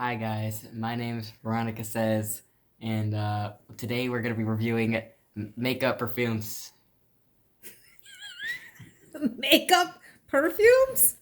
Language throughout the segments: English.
Hi guys, my name's Veronica says, and today we're gonna be reviewing makeup perfumes. Makeup perfumes?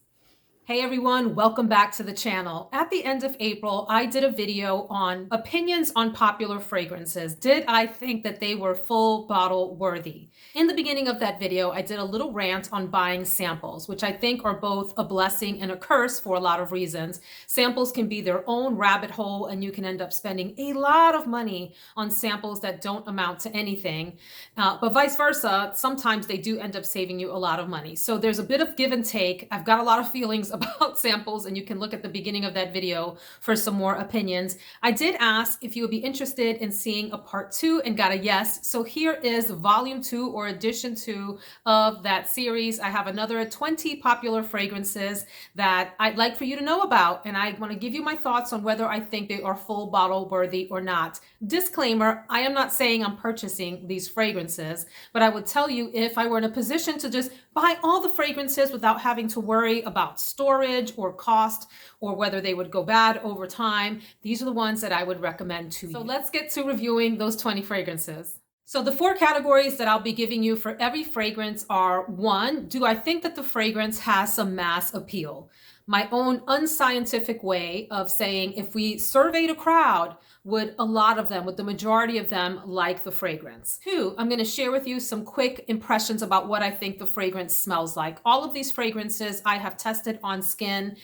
Hey everyone, welcome back to the channel. At the end of April, I did a video on opinions on popular fragrances. Did I think that they were full bottle worthy? In the beginning of that video, I did a little rant on buying samples, which I think are both a blessing and a curse for a lot of reasons. Samples can be their own rabbit hole, and you can end up spending a lot of money on samples that don't amount to anything. But vice versa, sometimes they do end up saving you a lot of money. So there's a bit of give and take. I've got a lot of feelings about samples, and you can look at the beginning of that video for some more opinions. I did ask if you would be interested in seeing a part 2 and got a yes. So here is volume 2 or edition 2 of that series. I have another 20 popular fragrances that I'd like for you to know about, and I want to give you my thoughts on whether I think they are full bottle worthy or not. Disclaimer, I am not saying I'm purchasing these fragrances, but I would tell you if I were in a position to just buy all the fragrances without having to worry about storage or cost or whether they would go bad over time, these are the ones that I would recommend to you. So let's get to reviewing those 20 fragrances. So the 4 categories that I'll be giving you for every fragrance are: 1, do I think that the fragrance has some mass appeal? My own unscientific way of saying, if we surveyed a crowd, would the majority of them like the fragrance? 2, I'm going to share with you some quick impressions about what I think the fragrance smells like. All of these fragrances I have tested on skin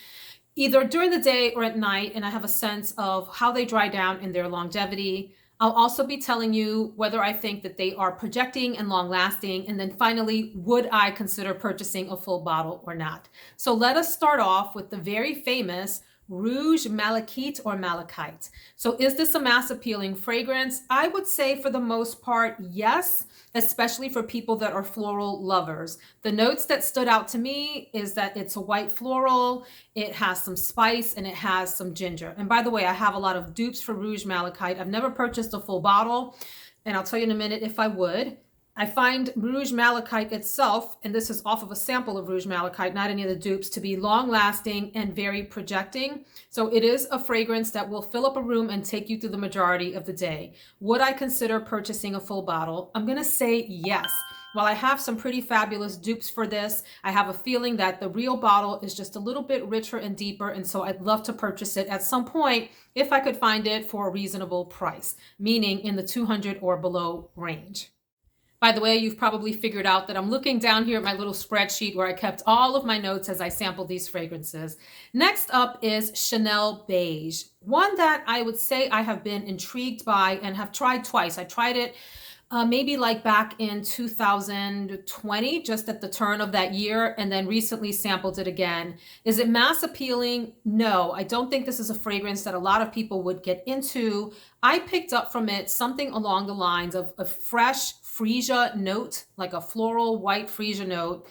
either during the day or at night, and I have a sense of how they dry down in their longevity. I'll also be telling you whether I think that they are projecting and long lasting. And then finally, would I consider purchasing a full bottle or not? So let us start off with the very famous Rouge Malachite or Malachite. So is this a mass appealing fragrance? I would say for the most part, yes, especially for people that are floral lovers. The notes that stood out to me is that it's a white floral, it has some spice, and it has some ginger. And by the way, I have a lot of dupes for Rouge Malachite. I've never purchased a full bottle, and I'll tell you in a minute if I would. I find Rouge Malachite itself, and this is off of a sample of Rouge Malachite, not any of the dupes, to be long lasting and very projecting. So it is a fragrance that will fill up a room and take you through the majority of the day. Would I consider purchasing a full bottle? I'm going to say yes. While I have some pretty fabulous dupes for this, I have a feeling that the real bottle is just a little bit richer and deeper, and so I'd love to purchase it at some point if I could find it for a reasonable price, meaning in the 200 or below range. By the way, you've probably figured out that I'm looking down here at my little spreadsheet where I kept all of my notes as I sampled these fragrances. Next up is Chanel Beige, one that I would say I have been intrigued by and have tried twice. I tried it maybe like back in 2020, just at the turn of that year, and then recently sampled it again. Is it mass appealing? No, I don't think this is a fragrance that a lot of people would get into. I picked up from it something along the lines of a fresh freesia note, like a floral white freesia note.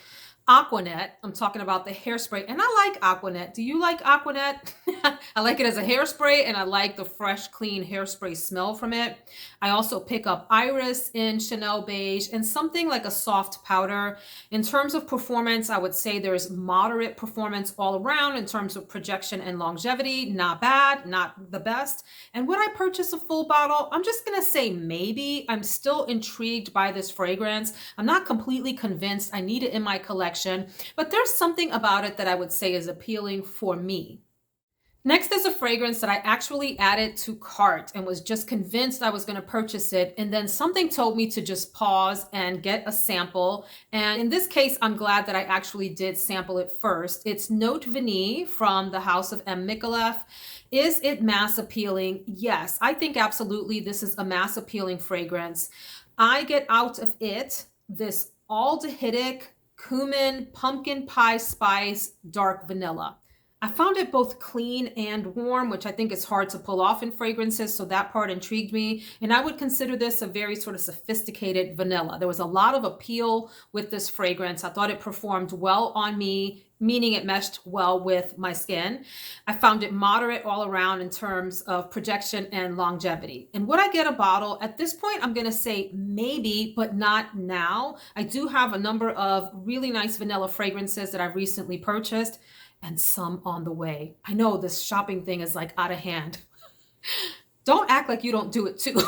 Aquanet, I'm talking about the hairspray, and I like Aquanet. Do you like Aquanet? I like it as a hairspray, and I like the fresh, clean hairspray smell from it. I also pick up Iris in Chanel Beige and something like a soft powder. In terms of performance, I would say there's moderate performance all around in terms of projection and longevity. Not bad, not the best. And would I purchase a full bottle? I'm just gonna say maybe. I'm still intrigued by this fragrance. I'm not completely convinced I need it in my collection, but there's something about it that I would say is appealing for me. Next is a fragrance that I actually added to cart and was just convinced I was going to purchase it. And then something told me to just pause and get a sample. And in this case, I'm glad that I actually did sample it first. It's Note Vanille from the house of M. Micallef. Is it mass appealing? Yes, I think absolutely this is a mass appealing fragrance. I get out of it this aldehydic cumin, pumpkin pie spice, dark vanilla. I found it both clean and warm, which I think is hard to pull off in fragrances, so that part intrigued me. And I would consider this a very sort of sophisticated vanilla. There was a lot of appeal with this fragrance. I thought it performed well on me, meaning it meshed well with my skin. I found it moderate all around in terms of projection and longevity. And would I get a bottle? At this point, I'm going to say maybe, but not now. I do have a number of really nice vanilla fragrances that I've recently purchased, and some on the way. I know this shopping thing is like out of hand. Don't act like you don't do it too.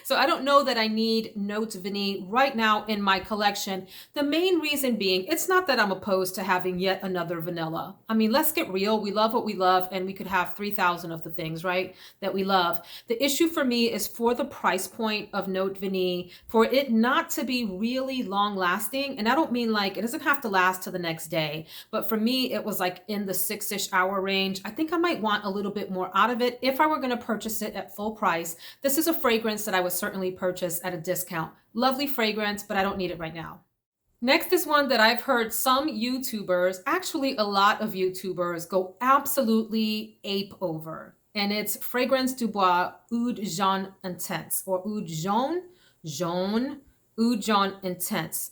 So I don't know that I need Notes Vanille right now in my collection. The main reason being, it's not that I'm opposed to having yet another vanilla. I mean, let's get real. We love what we love, and we could have 3,000 of the things, right, that we love. The issue for me is for the price point of Note Vanille, for it not to be really long lasting. And I don't mean like, it doesn't have to last to the next day, but for me, it was like in the 6-ish hour range. I think I might want a little bit more out of it if I were going to purchase it at full price. This is a fragrance that I would certainly purchase at a discount. Lovely fragrance, but I don't need it right now. Next is one that I've heard some YouTubers, actually a lot of YouTubers, go absolutely ape over. And it's Fragrance du Bois Oud Jaune Intense, or Oud Jaune Intense.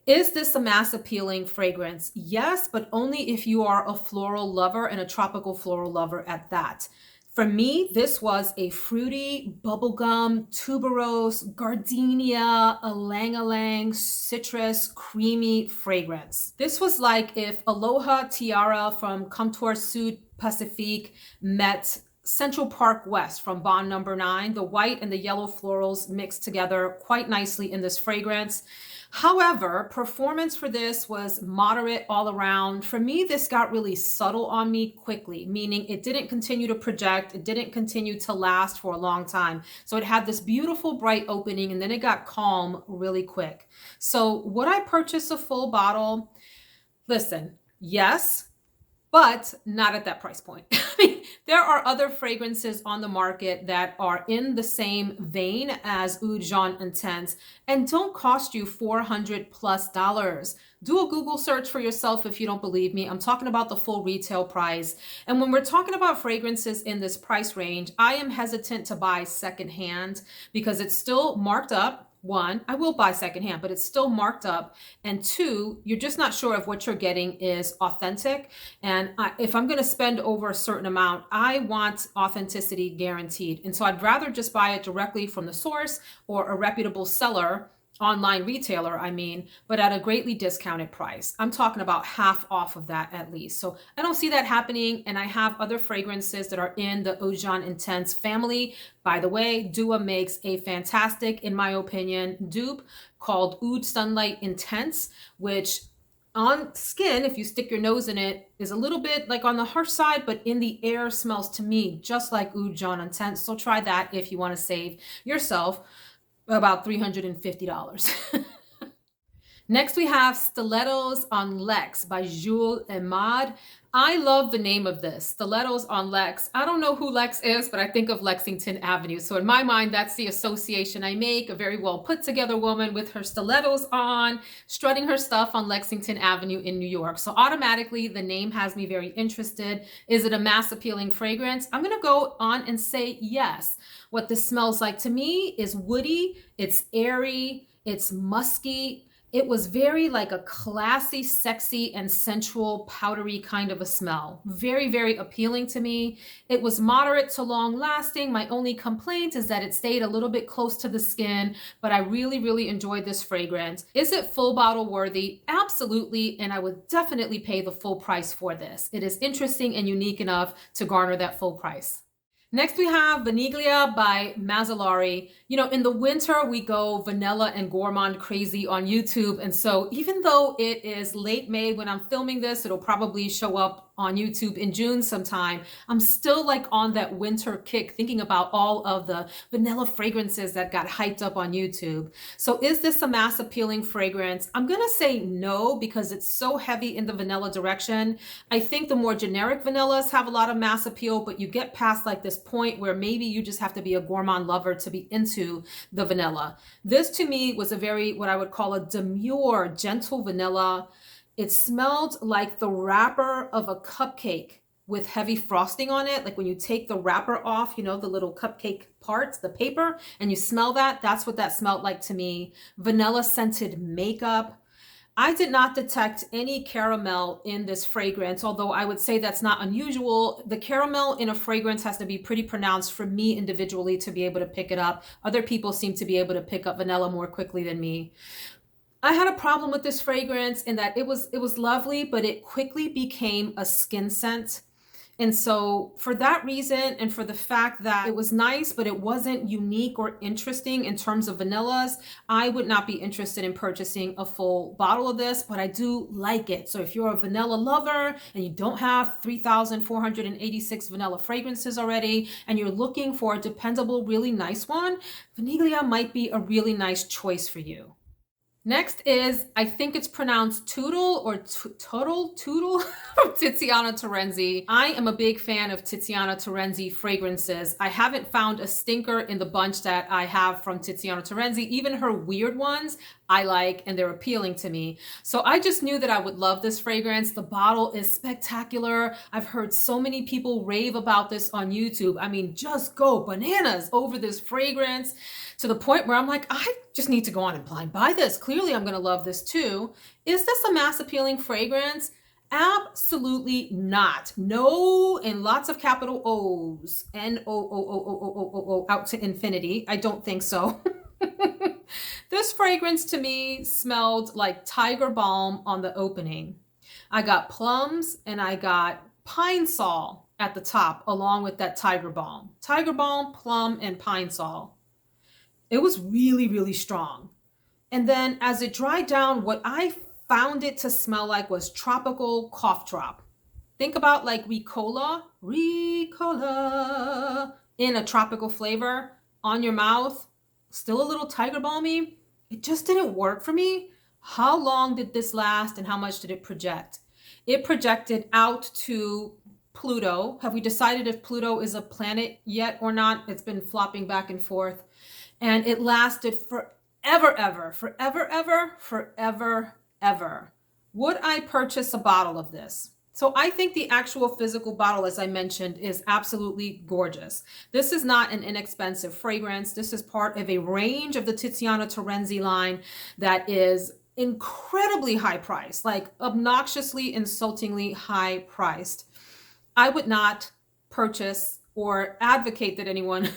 Is this a mass appealing fragrance? Yes, but only if you are a floral lover and a tropical floral lover at that. For me, this was a fruity, bubblegum, tuberose, gardenia, ylang-ylang, citrus, creamy fragrance. This was like if Aloha Tiara from Comptoir Sud Pacifique met Central Park West from Bond No. 9. The white and the yellow florals mixed together quite nicely in this fragrance. However, performance for this was moderate all around. For me, this got really subtle on me quickly, meaning it didn't continue to project. It didn't continue to last for a long time. So it had this beautiful bright opening, and then it got calm really quick. So would I purchase a full bottle? Listen, yes, but not at that price point. I mean, there are other fragrances on the market that are in the same vein as Oud Jaune Intense and don't cost you $400+. Do a Google search for yourself if you don't believe me. I'm talking about the full retail price. And when we're talking about fragrances in this price range, I am hesitant to buy secondhand because it's still marked up. One, I will buy secondhand, but it's still marked up. And two, you're just not sure if what you're getting is authentic. And if I'm going to spend over a certain amount, I want authenticity guaranteed. And so I'd rather just buy it directly from the source or a reputable seller, online retailer, I mean, but at a greatly discounted price. I'm talking about half off of that at least. So I don't see that happening. And I have other fragrances that are in the Oud Jaune Intense family. By the way, Dua makes a fantastic, in my opinion, dupe called Oud Sunlight Intense, which on skin, if you stick your nose in it, is a little bit like on the harsh side, but in the air smells to me just like Oud Jaune Intense. So try that if you want to save yourself about $350. Next, we have Stilletos on Lex by Jules Emad. I love the name of this, Stilletos on Lex. I don't know who Lex is, but I think of Lexington Avenue. So in my mind, that's the association I make. A very well put together woman with her stilettos on, strutting her stuff on Lexington Avenue in New York. So automatically, the name has me very interested. Is it a mass appealing fragrance? I'm gonna go on and say yes. What this smells like to me is woody, it's airy, it's musky. It was very like a classy, sexy, and sensual, powdery kind of a smell. Very, very appealing to me. It was moderate to long lasting. My only complaint is that it stayed a little bit close to the skin, but I really, really enjoyed this fragrance. Is it full bottle worthy? Absolutely, and I would definitely pay the full price for this. It is interesting and unique enough to garner that full price. Next, we have Vaniglia by Mazzolari. You know, in the winter, we go vanilla and gourmand crazy on YouTube. And so even though it is late May when I'm filming this, it'll probably show up on YouTube in June sometime. I'm still like on that winter kick thinking about all of the vanilla fragrances that got hyped up on YouTube. So is this a mass appealing fragrance? I'm gonna say no because it's so heavy in the vanilla direction. I think the more generic vanillas have a lot of mass appeal, but you get past like this point where maybe you just have to be a gourmand lover to be into the vanilla. This to me was a very, what I would call a demure, gentle vanilla. It smelled like the wrapper of a cupcake with heavy frosting on it. Like when you take the wrapper off, you know, the little cupcake parts, the paper, and you smell that, that's what that smelled like to me. Vanilla scented makeup. I did not detect any caramel in this fragrance, although I would say that's not unusual. The caramel in a fragrance has to be pretty pronounced for me individually to be able to pick it up. Other people seem to be able to pick up vanilla more quickly than me. I had a problem with this fragrance in that it was lovely, but it quickly became a skin scent. And so for that reason, and for the fact that it was nice, but it wasn't unique or interesting in terms of vanillas, I would not be interested in purchasing a full bottle of this, but I do like it. So if you're a vanilla lover and you don't have 3,486 vanilla fragrances already, and you're looking for a dependable, really nice one, Vaniglia might be a really nice choice for you. Next is, I think it's pronounced Tuttle or Tuttle from Tiziana Terenzi. I am a big fan of Tiziana Terenzi fragrances. I haven't found a stinker in the bunch that I have from Tiziana Terenzi. Even her weird ones I like, and they're appealing to me. So I just knew that I would love this fragrance. The bottle is spectacular. I've heard so many people rave about this on YouTube. I mean, just go bananas over this fragrance to the point where I'm like, I just need to go on and blind buy this. Clearly I'm gonna love this too. Is this a mass appealing fragrance? Absolutely not. No, in lots of capital O's. N-O-O-O-O-O-O-O out to infinity. I don't think so. This fragrance to me smelled like tiger balm on the opening. I got plums and I got pine sol at the top along with that tiger balm. Tiger balm, plum, and pine sol. It was really, really strong. And then as it dried down, what I found it to smell like was tropical cough drop. Think about like Ricola in a tropical flavor on your mouth. Still a little tiger balmy. It just didn't work for me. How long did this last and how much did it project? It projected out to Pluto. Have we decided if Pluto is a planet yet or not? It's been flopping back and forth. And it lasted forever, ever. Would I purchase a bottle of this? So I think the actual physical bottle, as I mentioned, is absolutely gorgeous. This is not an inexpensive fragrance. This is part of a range of the Tiziana Terenzi line that is incredibly high priced, like obnoxiously, insultingly high priced. I would not purchase or advocate that anyone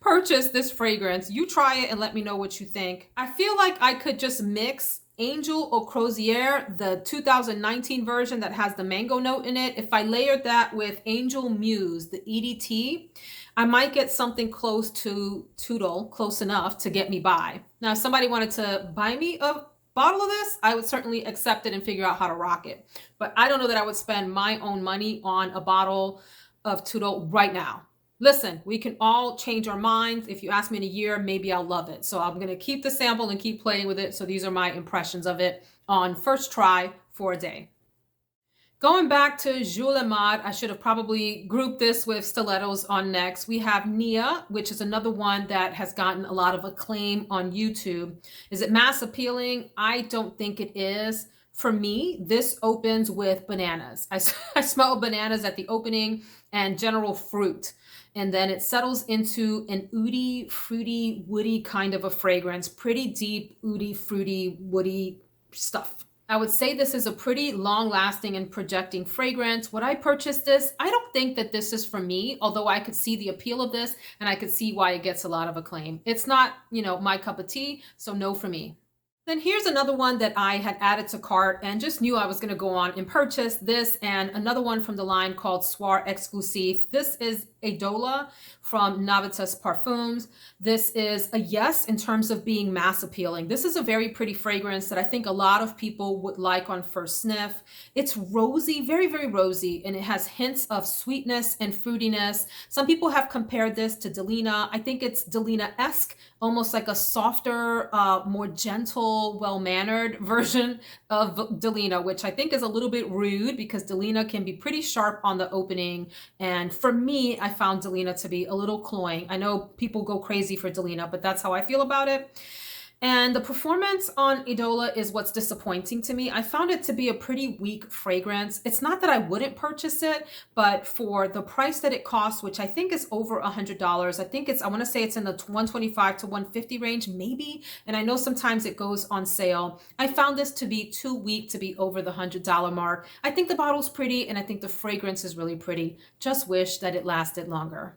purchase this fragrance. You try it and let me know what you think. I feel like I could just mix Angel Eau Croisière, the 2019 version that has the mango note in it. If I layered that with Angel Muse, the EDT, I might get something close to Tuttle, close enough to get me by. Now, if somebody wanted to buy me a bottle of this, I would certainly accept it and figure out how to rock it. But I don't know that I would spend my own money on a bottle of Tuttle right now. Listen, we can all change our minds. If you ask me in a year, maybe I'll love it. So I'm going to keep the sample and keep playing with it. So these are my impressions of it on first try for a day. Going back to Jour Mode, I should have probably grouped this with Stilletos on next. We have Nia, which is another one that has gotten a lot of acclaim on YouTube. Is it mass appealing? I don't think it is. For me, this opens with bananas. I smell bananas at the opening and general fruit. And then it settles into an oudy, fruity, woody kind of a fragrance. Pretty deep, oudy, fruity, woody stuff. I would say this is a pretty long-lasting and projecting fragrance. Would I purchase this? I don't think that this is for me, although I could see the appeal of this and I could see why it gets a lot of acclaim. It's not, my cup of tea, so no for me. Then here's another one that I had added to cart and just knew I was going to go on and purchase this, and another one from the line called Soir Exclusif. This is Eidola from Navitus Parfums. This is a yes in terms of being mass appealing. This is a very pretty fragrance that I think a lot of people would like on first sniff. It's rosy, very, very rosy, and it has hints of sweetness and fruitiness. Some people have compared this to Delina. I think it's Delina-esque, almost like a softer, more gentle, well-mannered version of Delina, which I think is a little bit rude because Delina can be pretty sharp on the opening. And for me, I found Delina to be a little cloying. I know people go crazy for Delina, but that's how I feel about it. And the performance on Eidola is what's disappointing to me. I found it to be a pretty weak fragrance. It's not that I wouldn't purchase it, but for the price that it costs, which I think is over $100, I think I want to say it's in the 125 to 150 range, maybe. And I know sometimes it goes on sale. I found this to be too weak to be over the $100 mark. I think the bottle's pretty and I think the fragrance is really pretty. Just wish that it lasted longer.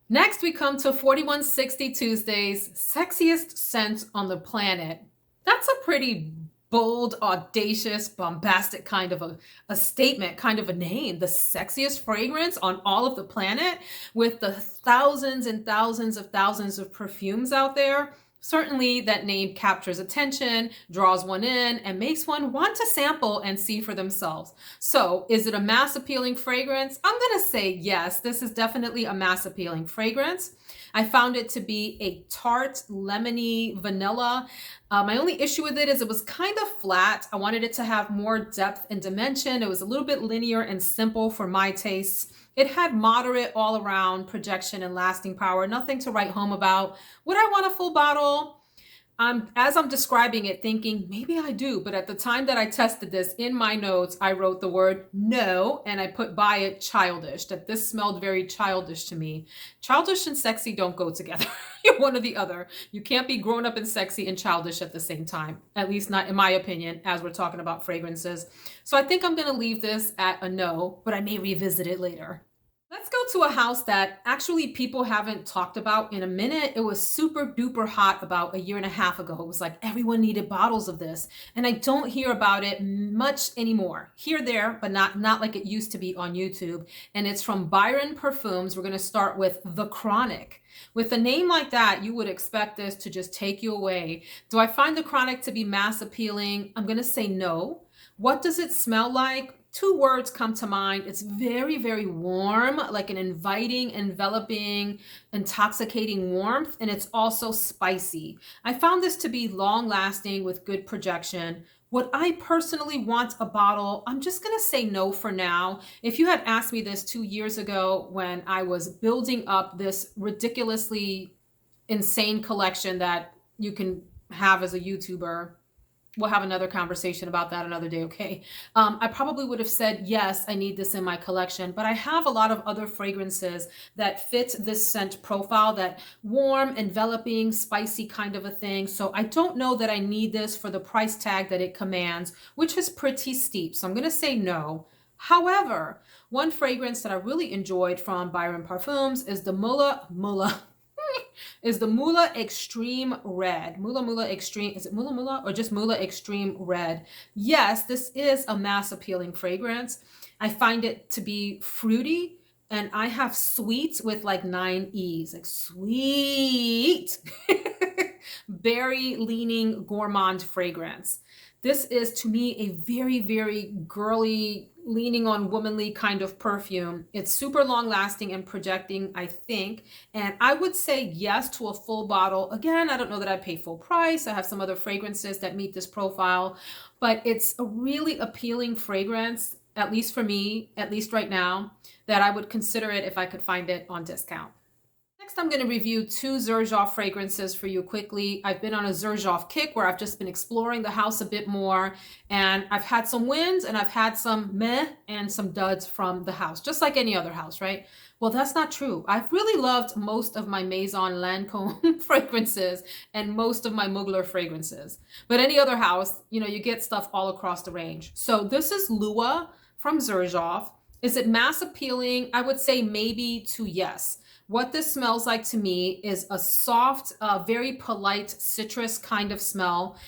Next, we come to 4160 Tuesdays, sexiest scent on the planet. That's a pretty bold, audacious, bombastic kind of a statement, kind of a name. The sexiest fragrance on all of the planet, with the thousands and thousands of perfumes out there. Certainly that name captures attention, draws one in, and makes one want to sample and see for themselves. So is it a mass appealing fragrance? I'm gonna say yes, this is definitely a mass appealing fragrance. I found it to be a tart, lemony vanilla. My only issue with it is it was kind of flat. I wanted it to have more depth and dimension. It was a little bit linear and simple for my tastes. It had moderate all around projection and lasting power, nothing to write home about. Would I want a full bottle? As I'm describing it, thinking maybe I do, but at the time that I tested this, in my notes, I wrote the word no, and I put by it childish, that this smelled very childish to me. Childish and sexy don't go together. You're one or the other. You can't be grown up and sexy and childish at the same time, at least not in my opinion, as we're talking about fragrances. So I think I'm going to leave this at a no, but I may revisit it later. Let's go to a house that actually people haven't talked about in a minute. It was super duper hot about a year and a half ago. It was like everyone needed bottles of this. And I don't hear about it much anymore. Here, there, but not like it used to be on YouTube. And it's from Byron Perfumes. We're going to start with The Chronic. With a name like that, you would expect this to just take you away. Do I find The Chronic to be mass appealing? I'm going to say no. What does it smell like? Two words come to mind. It's very, very warm, like an inviting, enveloping, intoxicating warmth, and it's also spicy. I found this to be long lasting with good projection. Would I personally want a bottle? I'm just going to say no for now. If you had asked me this 2 years ago when I was building up this ridiculously insane collection that you can have as a YouTuber, we'll have another conversation about that another day, okay? I probably would have said, yes, I need this in my collection, but I have a lot of other fragrances that fit this scent profile, that warm, enveloping, spicy kind of a thing. So I don't know that I need this for the price tag that it commands, which is pretty steep. So I'm gonna say no. However, one fragrance that I really enjoyed from Byron Parfums is the Mula Extreme Red. Mula Extreme, is it Mula or just Mula Extreme Red? Yes, this is a mass appealing fragrance. I find it to be fruity, and I have sweet with like 9 E's, like sweet. Berry leaning gourmand fragrance. This is to me a very, very girly, leaning on womanly kind of perfume. It's super long lasting and projecting, I think. And I would say yes to a full bottle. Again, I don't know that I'd pay full price. I have some other fragrances that meet this profile, but it's a really appealing fragrance, at least for me, at least right now, that I would consider it if I could find it on discount. Next, I'm going to review 2 Xerjoff fragrances for you quickly. I've been on a Xerjoff kick where I've just been exploring the house a bit more, and I've had some wins and I've had some meh and some duds from the house, just like any other house, right? Well, that's not true. I've really loved most of my Maison Lancôme fragrances and most of my Mugler fragrances. But any other house, you know, you get stuff all across the range. So this is Lua from Xerjoff. Is it mass appealing? I would say maybe to yes. What this smells like to me is a soft, very polite citrus kind of smell.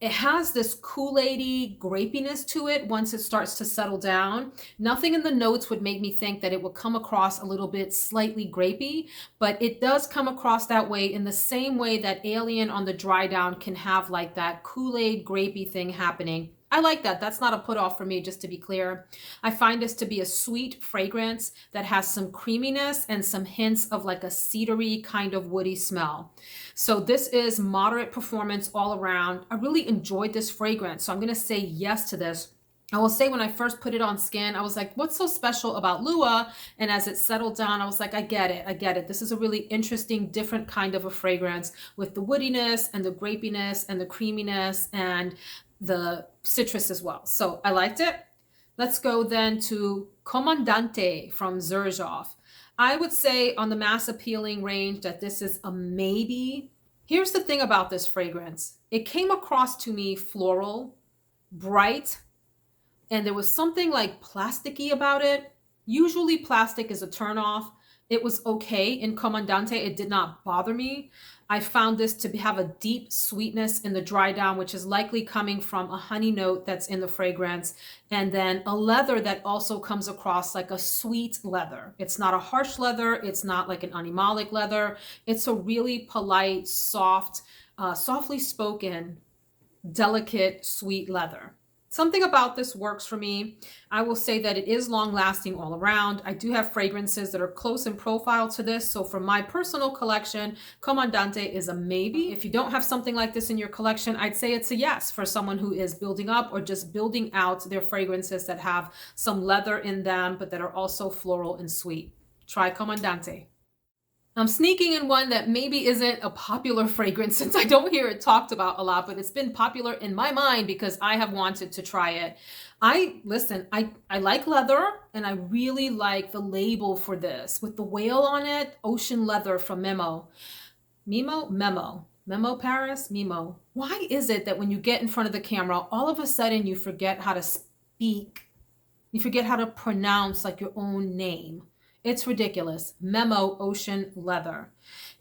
It has this Kool-Aid-y grapiness to it once it starts to settle down. Nothing in the notes would make me think that it would come across a little bit slightly grapey, but it does come across that way in the same way that Alien on the dry down can have like that Kool-Aid grapey thing happening. I like that. That's not a put off for me, just to be clear. I find this to be a sweet fragrance that has some creaminess and some hints of like a cedary kind of woody smell. So this is moderate performance all around. I really enjoyed this fragrance, so I'm going to say yes to this. I will say when I first put it on skin, I was like, what's so special about Lua? And as it settled down, I was like, I get it. I get it. This is a really interesting, different kind of a fragrance with the woodiness and the grapiness and the creaminess and the citrus as well. So I liked it. Let's go then to Comandante from Xerjoff. I would say on the mass appealing range that this is a maybe. Here's the thing about this fragrance. It came across to me floral, bright, and there was something like plasticky about it. Usually plastic is a turnoff. It was okay in Comandante. It did not bother me. I found this to have a deep sweetness in the dry down, which is likely coming from a honey note that's in the fragrance. And then a leather that also comes across like a sweet leather. It's not a harsh leather. It's not like an animalic leather. It's a really polite, soft, softly spoken, delicate, sweet leather. Something about this works for me. I will say that it is long lasting all around. I do have fragrances that are close in profile to this. So for my personal collection, Comandante is a maybe. If you don't have something like this in your collection, I'd say it's a yes for someone who is building up or just building out their fragrances that have some leather in them, but that are also floral and sweet. Try Comandante. I'm sneaking in one that maybe isn't a popular fragrance since I don't hear it talked about a lot, but it's been popular in my mind because I have wanted to try it. I like leather, and I really like the label for this with the whale on it, ocean leather from Memo. Memo Paris, Memo. Why is it that when you get in front of the camera, all of a sudden you forget how to speak? You forget how to pronounce like your own name. It's ridiculous. Memo Ocean Leather.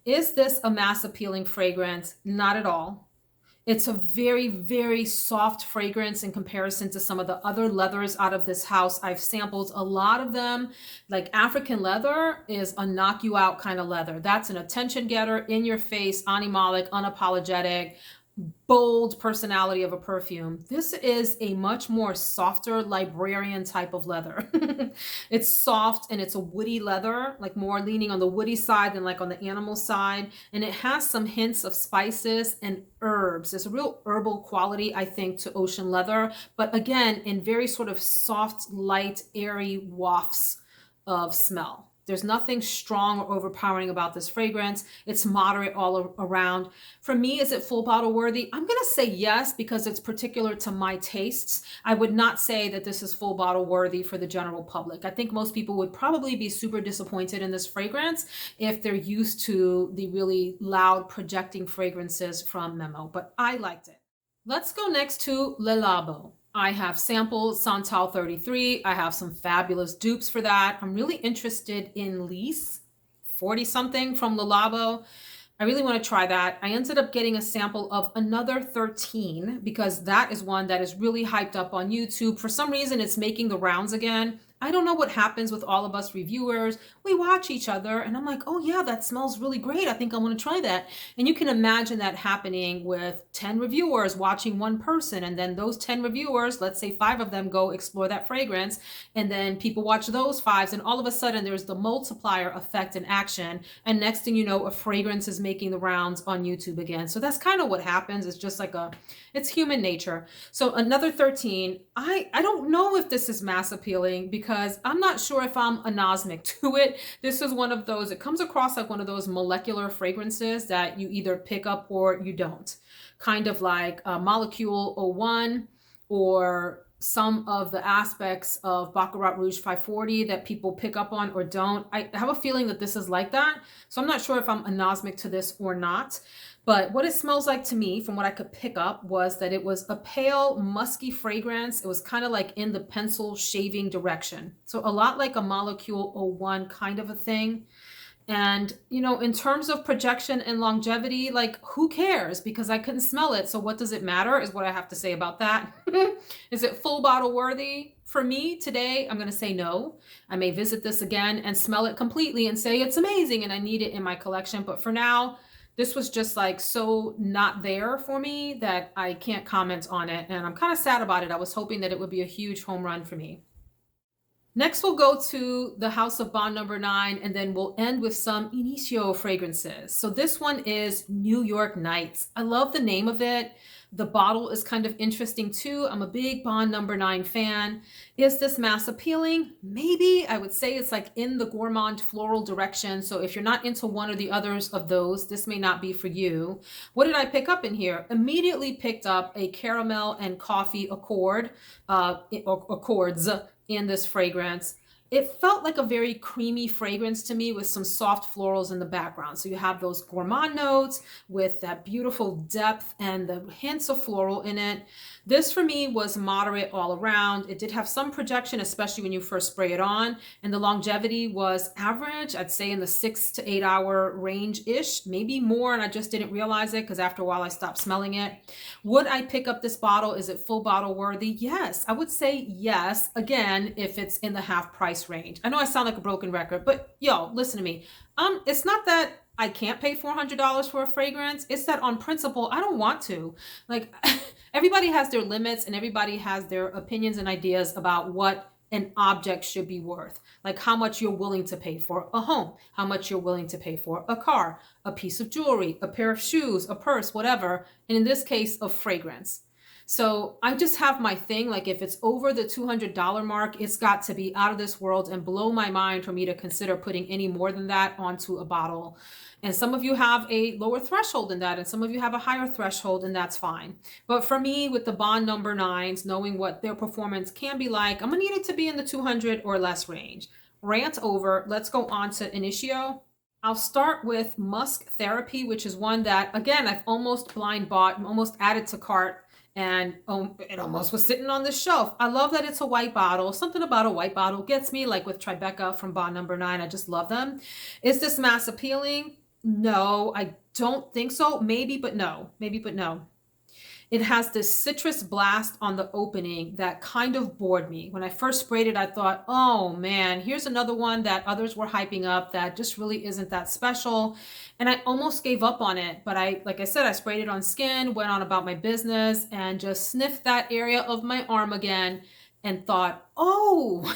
Is this a mass appealing fragrance? Not at all. It's a very, very soft fragrance in comparison to some of the other leathers out of this house. I've sampled a lot of them. Like African leather is a knock you out kind of leather. That's an attention getter, in your face, animalic, unapologetic, bold personality of a perfume. This is a much more softer librarian type of leather. It's soft and it's a woody leather, like more leaning on the woody side than like on the animal side. And it has some hints of spices and herbs. There's a real herbal quality, I think, to ocean leather, but again, in very sort of soft, light, airy wafts of smell. There's nothing strong or overpowering about this fragrance. It's moderate all around. For me, is it full bottle worthy? I'm going to say yes because it's particular to my tastes. I would not say that this is full bottle worthy for the general public. I think most people would probably be super disappointed in this fragrance if they're used to the really loud projecting fragrances from Memo, but I liked it. Let's go next to Le Labo. I have sampled Santal 33. I have some fabulous dupes for that. I'm really interested in Lys 40 something from Le Labo. I really want to try that. I ended up getting a sample of another 13 because that is one that is really hyped up on YouTube. For some reason, it's making the rounds again. I don't know what happens with all of us reviewers. We watch each other and I'm like, oh yeah, that smells really great. I think I want to try that. And you can imagine that happening with 10 reviewers watching one person. And then those 10 reviewers, let's say 5 of them go explore that fragrance. And then people watch those 5s. And all of a sudden there's the multiplier effect in action. And next thing you know, a fragrance is making the rounds on YouTube again. So that's kind of what happens. It's just like it's human nature. So another 13, I don't know if this is mass appealing because I'm not sure if I'm anosmic to it. This is one of those, it comes across like one of those molecular fragrances that you either pick up or you don't. Kind of like Molecule 01 or some of the aspects of Baccarat Rouge 540 that people pick up on or don't. I have a feeling that this is like that. So I'm not sure if I'm anosmic to this or not. But what it smells like to me, from what I could pick up, was that it was a pale, musky fragrance. It was kind of like in the pencil shaving direction. So a lot like a Molecule 01 kind of a thing. And, you know, in terms of projection and longevity, like, who cares? Because I couldn't smell it. So what does it matter is what I have to say about that. Is it full bottle worthy? For me today, I'm going to say no. I may visit this again and smell it completely and say it's amazing and I need it in my collection. But for now, this was just like so not there for me that I can't comment on it. And I'm kind of sad about it. I was hoping that it would be a huge home run for me. Next, we'll go to the House of Bond number 9, and then we'll end with some Initio fragrances. So this one is New York Nights. I love the name of it. The bottle is kind of interesting too. I'm a big Bond number 9 fan. Is this mass appealing? Maybe. I would say it's like in the gourmand floral direction. So if you're not into one or the others of those, this may not be for you. What did I pick up in here? Immediately picked up a caramel and coffee accords in this fragrance. It felt like a very creamy fragrance to me with some soft florals in the background. So you have those gourmand notes with that beautiful depth and the hints of floral in it. This for me was moderate all around. It did have some projection, especially when you first spray it on. And the longevity was average, I'd say in the 6 to 8 hour range-ish, maybe more, and I just didn't realize it because after a while I stopped smelling it. Would I pick up this bottle? Is it full bottle worthy? Yes, I would say yes. Again, if it's in the half price range. I know I sound like a broken record, but yo, listen to me. It's not that I can't pay $400 for a fragrance. It's that on principle, I don't want to. Like, everybody has their limits and everybody has their opinions and ideas about what an object should be worth. Like how much you're willing to pay for a home, how much you're willing to pay for a car, a piece of jewelry, a pair of shoes, a purse, whatever. And in this case, a fragrance. So I just have my thing, like if it's over the $200 mark, it's got to be out of this world and blow my mind for me to consider putting any more than that onto a bottle. And some of you have a lower threshold than that, and some of you have a higher threshold, and that's fine. But for me, with the Bond number 9s, knowing what their performance can be like, I'm gonna need it to be in the 200 or less range. Rant over, let's go on to Initio. I'll start with Musk Therapy, which is one that, again, I've almost blind bought, almost added to cart, and it almost was sitting on the shelf. I love that it's a white bottle. Something about a white bottle gets me, like with Tribeca from Bond number 9. I just love them. Is this mass appealing? No, I don't think so. Maybe, but no. Maybe, but no. It has this citrus blast on the opening that kind of bored me. When I first sprayed it, I thought, oh man, here's another one that others were hyping up that just really isn't that special. And I almost gave up on it. But like I said, I sprayed it on skin, went on about my business, and just sniffed that area of my arm again and thought, oh,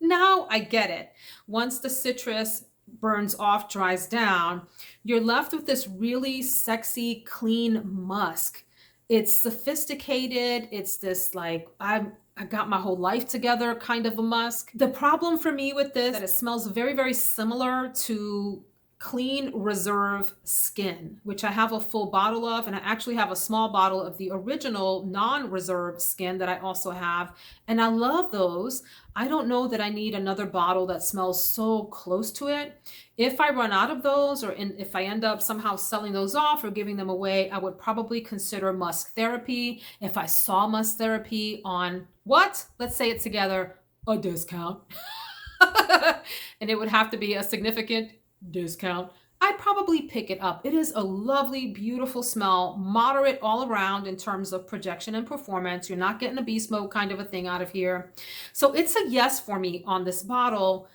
now I get it. Once the citrus burns off, dries down, you're left with this really sexy, clean musk. It's sophisticated. It's this like, I got my whole life together kind of a musk. The problem for me with this is that it smells very, very similar to Clean Reserve Skin, which I have a full bottle of, and I actually have a small bottle of the original non-reserve skin that I also have, and I love those. I don't know that I need another bottle that smells so close to it. If I run out of those, or if I end up somehow selling those off or giving them away, I would probably consider Musk Therapy. If I saw Musk Therapy on what? Let's say it together, a discount. And it would have to be a significant discount, I'd probably pick it up. It is a lovely, beautiful smell, moderate all around in terms of projection and performance. You're not getting a beast mode kind of a thing out of here. So it's a yes for me on this bottle,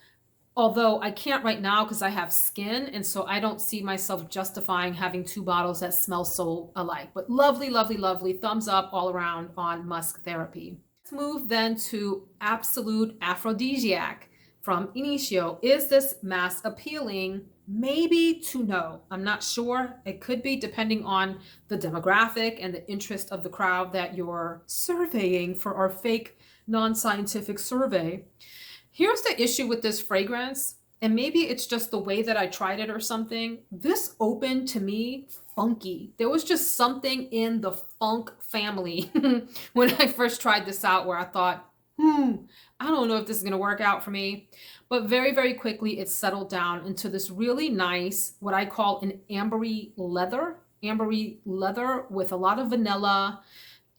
although I can't right now because I have skin, and so I don't see myself justifying having two bottles that smell so alike. But lovely, lovely, lovely. Thumbs up all around on Musk Therapy. Let's move then to Absolute Aphrodisiac from Initio. Is this mass appealing? Maybe to no. I'm not sure. It could be depending on the demographic and the interest of the crowd that you're surveying for our fake non-scientific survey. Here's the issue with this fragrance, and maybe it's just the way that I tried it or something. This opened to me funky. There was just something in the funk family when I first tried this out where I thought, I don't know if this is going to work out for me. But very, very quickly, it settled down into this really nice, what I call an ambery leather with a lot of vanilla.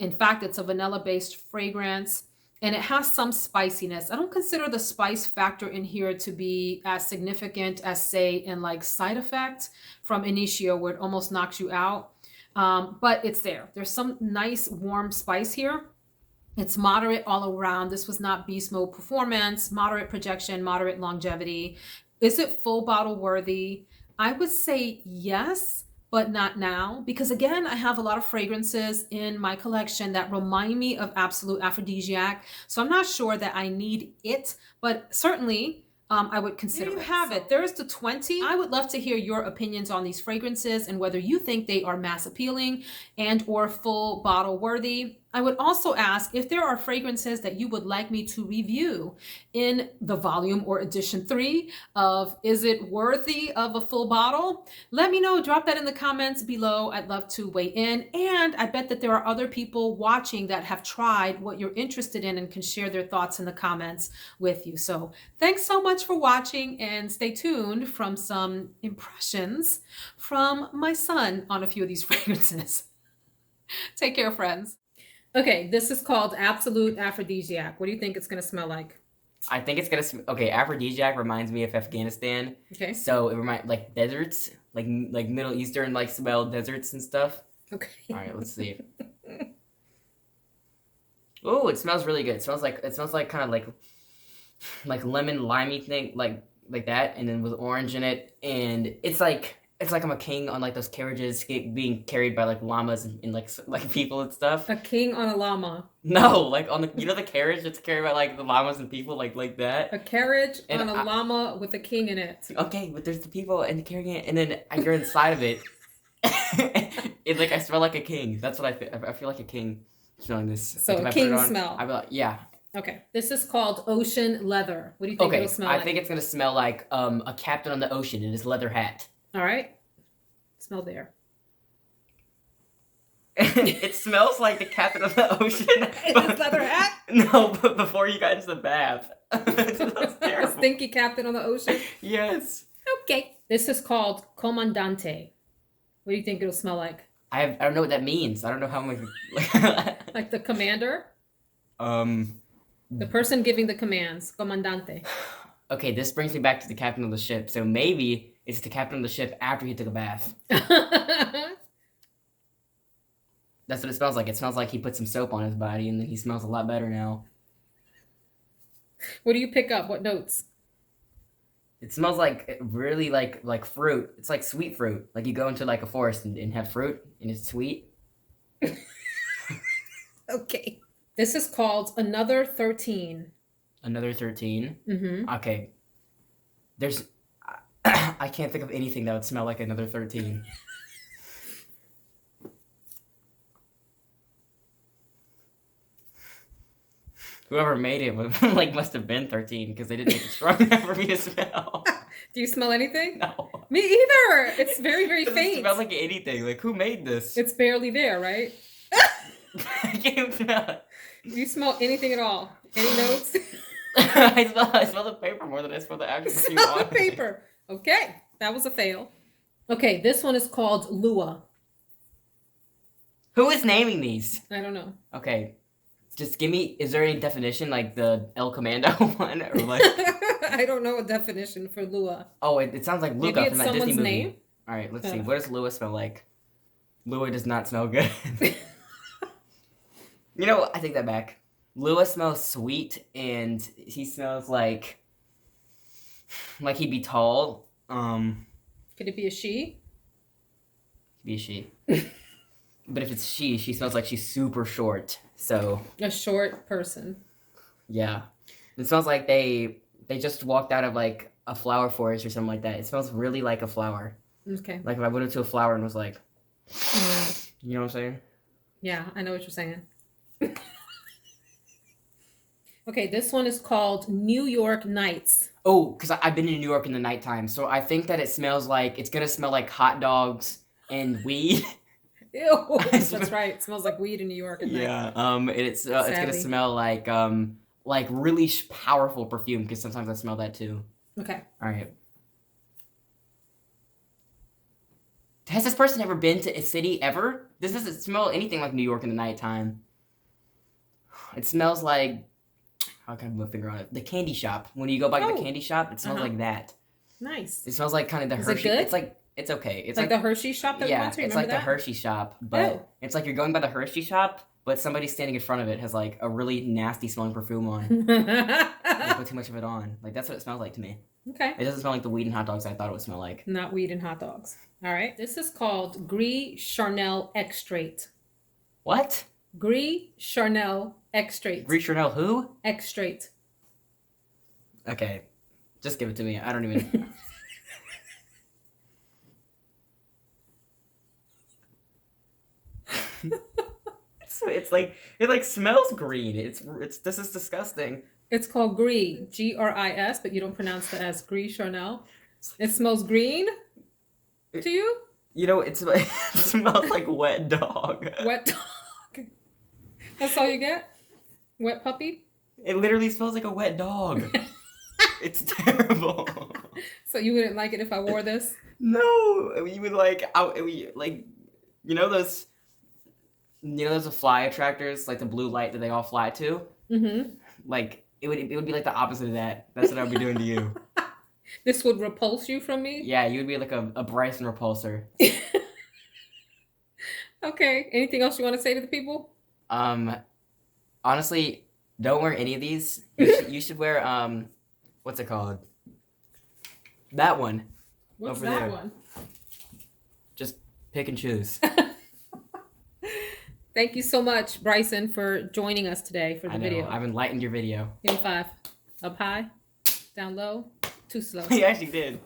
In fact, it's a vanilla-based fragrance, and it has some spiciness. I don't consider the spice factor in here to be as significant as, say, in like Side Effect from Initio, where it almost knocks you out. But it's there. There's some nice warm spice here. It's moderate all around. This was not beast mode performance, moderate projection, moderate longevity. Is it full bottle worthy? I would say yes, but not now. Because again, I have a lot of fragrances in my collection that remind me of Absolute Aphrodisiac. So I'm not sure that I need it, but certainly I would consider it. There you have it. There's the 20. I would love to hear your opinions on these fragrances and whether you think they are mass appealing and or full bottle worthy. I would also ask if there are fragrances that you would like me to review in the volume or edition 3 of Is It Worthy of a Full Bottle? Let me know. Drop that in the comments below. I'd love to weigh in. And I bet that there are other people watching that have tried what you're interested in and can share their thoughts in the comments with you. So thanks so much for watching, and stay tuned from some impressions from my son on a few of these fragrances. Take care, friends. Okay, this is called Absolute Aphrodisiac. What do you think it's going to smell like? I think it's gonna. Okay, Aphrodisiac reminds me of Afghanistan. Okay. So it reminds like deserts, like Middle Eastern like smell deserts and stuff. Okay. All right, let's see. Oh, it smells really good. It smells like kind of like lemon limey thing, like that, and then with orange in it, and it's like I'm a king on like those carriages being carried by like llamas and like people and stuff. A king on a llama. No, like on the the carriage that's carried by like the llamas and people like that. A carriage and on a llama with a king in it. Okay, but there's the people and carrying it, and then you're inside of it. It's like I smell like a king. That's what I feel. I feel like a king smelling this. So like, a king smell. I'd be like, yeah. Okay, this is called Ocean Leather. What do you think it'll smell like? I think it's gonna smell like a captain on the ocean in his leather hat. All right. Smell there. It smells like the captain of the ocean. In his leather hat? No, but before you got into the bath. It smells terrible. Stinky captain on the ocean? Yes. Okay. This is called Comandante. What do you think it'll smell like? I don't know what that means. I don't know how I'm like the commander? The person giving the commands. Comandante. Okay, this brings me back to the captain of the ship. So maybe it's the captain of the ship after he took a bath. That's what it smells like. It smells like he put some soap on his body and then he smells a lot better now. What do you pick up? What notes? It smells like really like fruit. It's like sweet fruit. Like you go into like a forest and have fruit and it's sweet. Okay. This is called Another 13. Another 13? Mm-hmm. Okay. There's... I can't think of anything that would smell like Another 13. Whoever made it was, must have been 13 because they didn't make it strong enough for me to smell. Do you smell anything? No. Me either. It's very, very faint. It smells like anything. Like, who made this? It's barely there, right? I can't smell it. Do you smell anything at all? Any notes? I smell the paper more than I smell the actual perfume. Smell the paper. Okay, that was a fail. Okay, this one is called Lua. Who is naming these? I don't know. Okay, just give me. Is there any definition like the El Commando one or like? I don't know a definition for Lua. Oh, it sounds like Luca from that Disney movie. Name? All right, let's see. What does Lua smell like? Lua does not smell good. You know, I take that back. Lua smells sweet, and he smells like he'd be tall. Could it be a she? Could be a she. But if it's she smells like she's super short. So a short person. Yeah, it smells like they just walked out of like a flower forest or something like that. It smells really like a flower. Okay. Like if I went into a flower and was like, you know what I'm saying? Yeah, I know what you're saying. Okay, this one is called New York Nights. Oh, because I've been in New York in the nighttime, so I think that it's gonna smell like hot dogs and weed. Ew, that's right. It smells like weed in New York at night. Yeah. It's gonna smell like really powerful perfume because sometimes I smell that too. Okay. All right. Has this person ever been to a city ever? This doesn't smell anything like New York in the nighttime. It smells like, how can I put my finger on it? The candy shop. When you go by the candy shop, it smells like that. Nice. It smells like kind of the Hershey. It good? It's okay. It's like the Hershey shop that we went to? It's like the Hershey shop, but it's like you're going by the Hershey shop, but somebody standing in front of it has like a really nasty smelling perfume on. They put too much of it on. Like that's what it smells like to me. Okay. It doesn't smell like the weed and hot dogs I thought it would smell like. Not weed and hot dogs. All right. This is called Gris Charnel Extrait. What? Gris Charnel Extrait. Gris Charnel who? Extrait. Okay. Just give it to me. I don't even... So it's like it like smells green. It's this is disgusting. It's called Gris, Gris, but you don't pronounce the S. Gris Charnel. It smells green to you? You know, it smells like wet dog. Wet dog. That's all you get? Wet puppy? It literally smells like a wet dog. It's terrible. So you wouldn't like it if I wore this? No, you would like you know those fly attractors, like the blue light that they all fly to. Mm-hmm. Like it would be like the opposite of that. That's what I would be doing to you. This would repulse you from me? Yeah, you would be like a Bryson repulsor. Okay. Anything else you want to say to the people? Honestly, don't wear any of these. You should wear what's it called? That one. What's over that there. one? Just pick and choose. Thank you so much, Bryson, for joining us today for the video. I've enlightened your video. Give me 5. Up high, down low, too slow. You actually did.